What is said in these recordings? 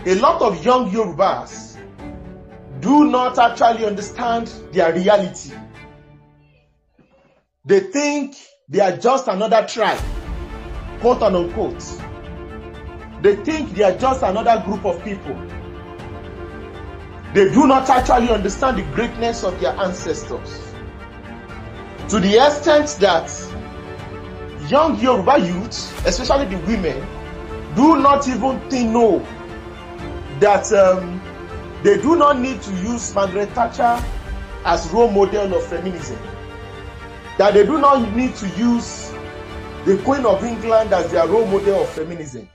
a lot of young Yorubas do not actually understand their reality. They think they are just another tribe, quote and unquote. They think they are just another group of people. They do not actually understand the greatness of their ancestors. To the extent that young Yoruba youths, especially the women, do not even know that they do not need to use Margaret Thatcher as role model of feminism. That they do not need to use the Queen of England as their role model of feminism.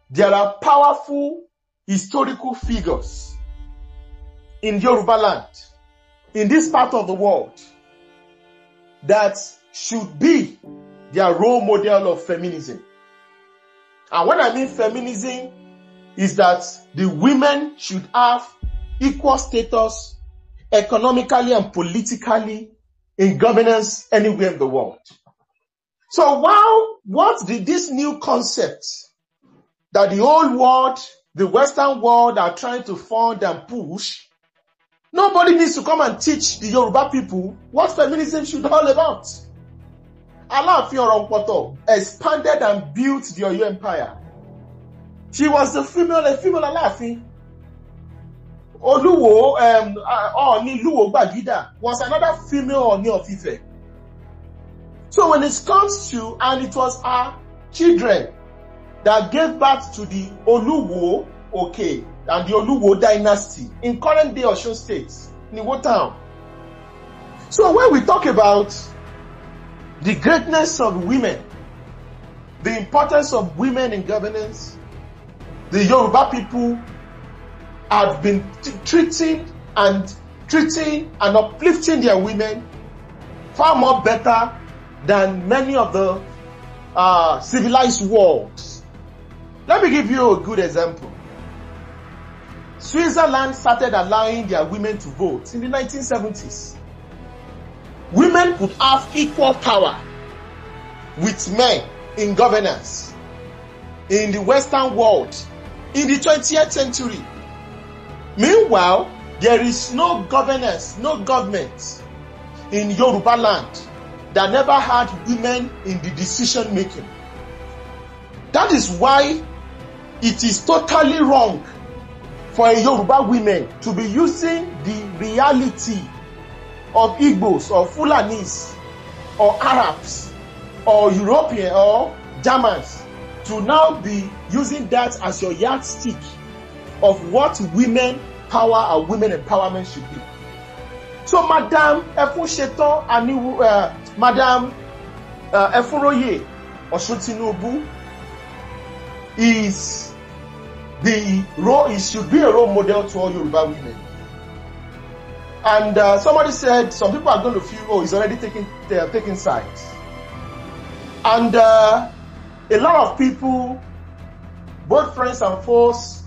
There are powerful historical figures in Yoruba land, in this part of the world, that should be their role model of feminism. And when I mean feminism, is that the women should have equal status economically and politically in governance anywhere in the world. So what did this new concept that the old world, the Western world are trying to fund and push, nobody needs to come and teach the Yoruba people what feminism should be all about. Alaafin Oronpoto expanded and built the Oyo Empire. She was a female Alaafin. Oluwo, Ooni Luwo Gbagida was another female Ooni of Ife. So when it comes to, and it was our children that gave birth to the Oluwo, and the Oluwo dynasty in current day Osun State, Niwo Town. So when we talk about the greatness of women, the importance of women in governance, the Yoruba people have been treating and uplifting their women far more better than many of the civilized worlds. Let me give you a good example. Switzerland started allowing their women to vote in the 1970s. Women could have equal power with men in governance in the Western world in the 20th century. Meanwhile, there is no governance, no government in Yoruba land that never had women in the decision making. That is why it is totally wrong for a Yoruba women to be using the reality of Igbos or Fulanis or Arabs or European or Germans to now be using that as your yardstick of what women power or women empowerment should be. So Madam Madam Efunroye Osuntinubu should be a role model to all Yoruba women. And somebody said some people are going to feel, he's already taking sides. And a lot of people, both friends and foes,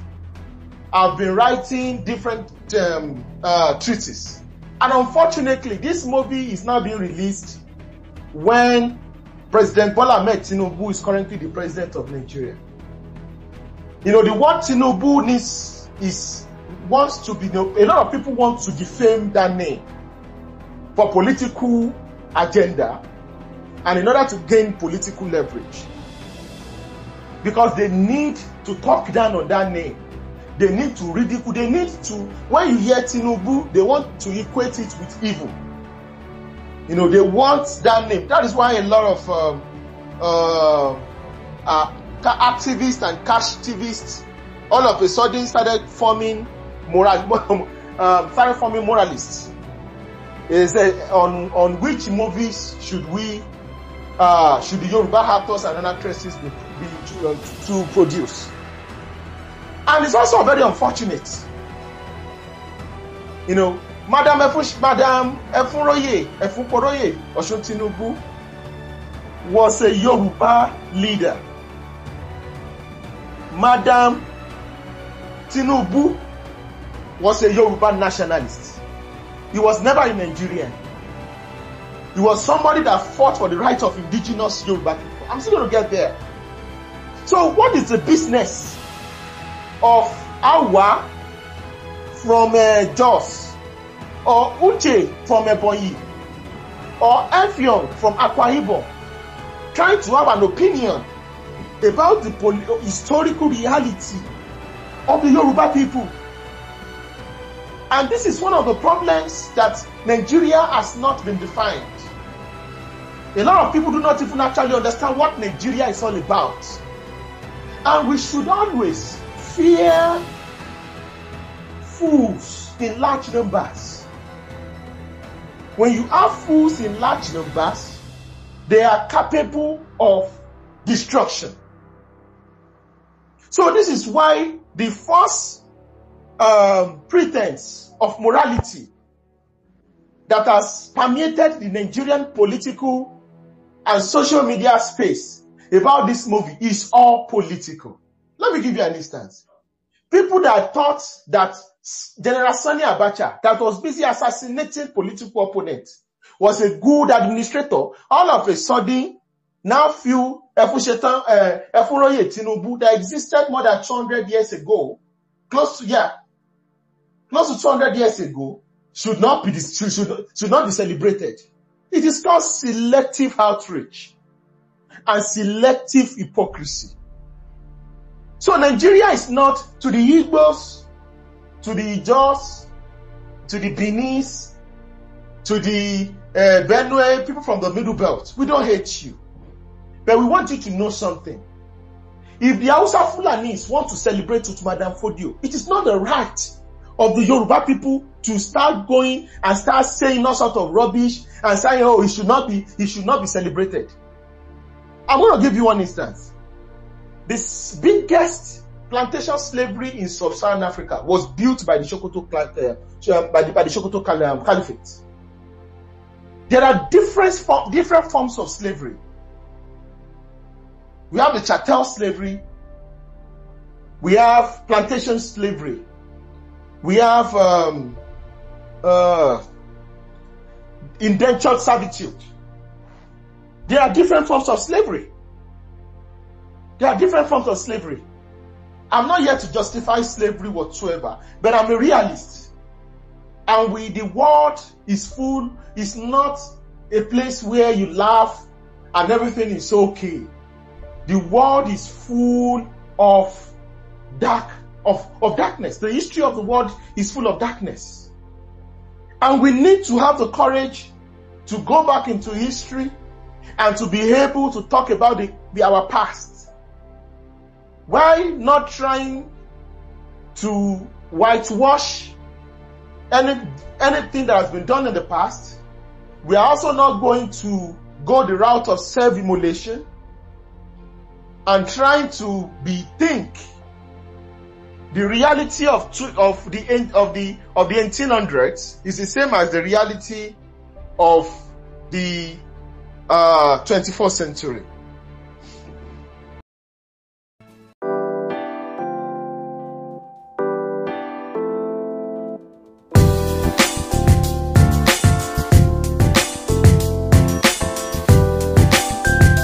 have been writing different treatises. And unfortunately, this movie is now being released when President Bola Ahmed Tinubu is currently the president of Nigeria. You know, the word Tinubu wants to be, a lot of people want to defame that name for political agenda and in order to gain political leverage. Because they need to talk down on that name. They need to ridicule, they need to, when you hear Tinubu, they want to equate it with evil. You know, they want that name. That is why a lot of activists and cash-activists all of a sudden started forming moralists. Is on which movies should the Yoruba actors and actresses be to produce? And it's also very unfortunate. You know, Madam Efunroye Osuntinubu was a Yoruba leader. Madam Tinubu was a Yoruba nationalist. He was never a Nigerian. He was somebody that fought for the right of indigenous Yoruba people. I'm still going to get there. So what is the business of Awa from Jos, or Uche from Ebonyi, or Efion from Akwa Ibom, trying to have an opinion about the historical reality of the Yoruba people. And this is one of the problems that Nigeria has not been defined. A lot of people do not even actually understand what Nigeria is all about. And we should always fear fools in large numbers. When you have fools in large numbers, they are capable of destruction. So this is why the false pretense of morality that has permeated the Nigerian political and social media space about this movie is all political. Let me give you an instance. People that thought that General Sani Abacha, that was busy assassinating political opponents, was a good administrator, all of a sudden now feel Efunroye Tinubu that existed more than 200 years ago, close to 200 years ago, should not be celebrated. It is called selective outrage and selective hypocrisy. So Nigeria is not, to the Igbos, to the Ijos, to the Benis, to the Benue, people from the Middle Belt. We don't hate you. But we want you to know something. If the Hausa Fulanis want to celebrate with Madam Fodio, it is not the right of the Yoruba people to start going and start saying all sorts of rubbish and saying, oh, it should not be celebrated. I'm going to give you one instance. The biggest plantation slavery in sub-Saharan Africa was built by the Sokoto Caliphate. There are different forms of slavery. We have the chattel slavery. We have plantation slavery. We have indentured servitude. There are different forms of slavery. I'm not here to justify slavery whatsoever, but I'm a realist. And the world is full, it's not a place where you laugh and everything is okay. The world is full of darkness. The history of the world is full of darkness. And we need to have the courage to go back into history and to be able to talk about our past. Why not trying to whitewash anything that has been done in the past? We are also not going to go the route of self-immolation and trying to think the reality of the 1800s is the same as the reality of the 21st century.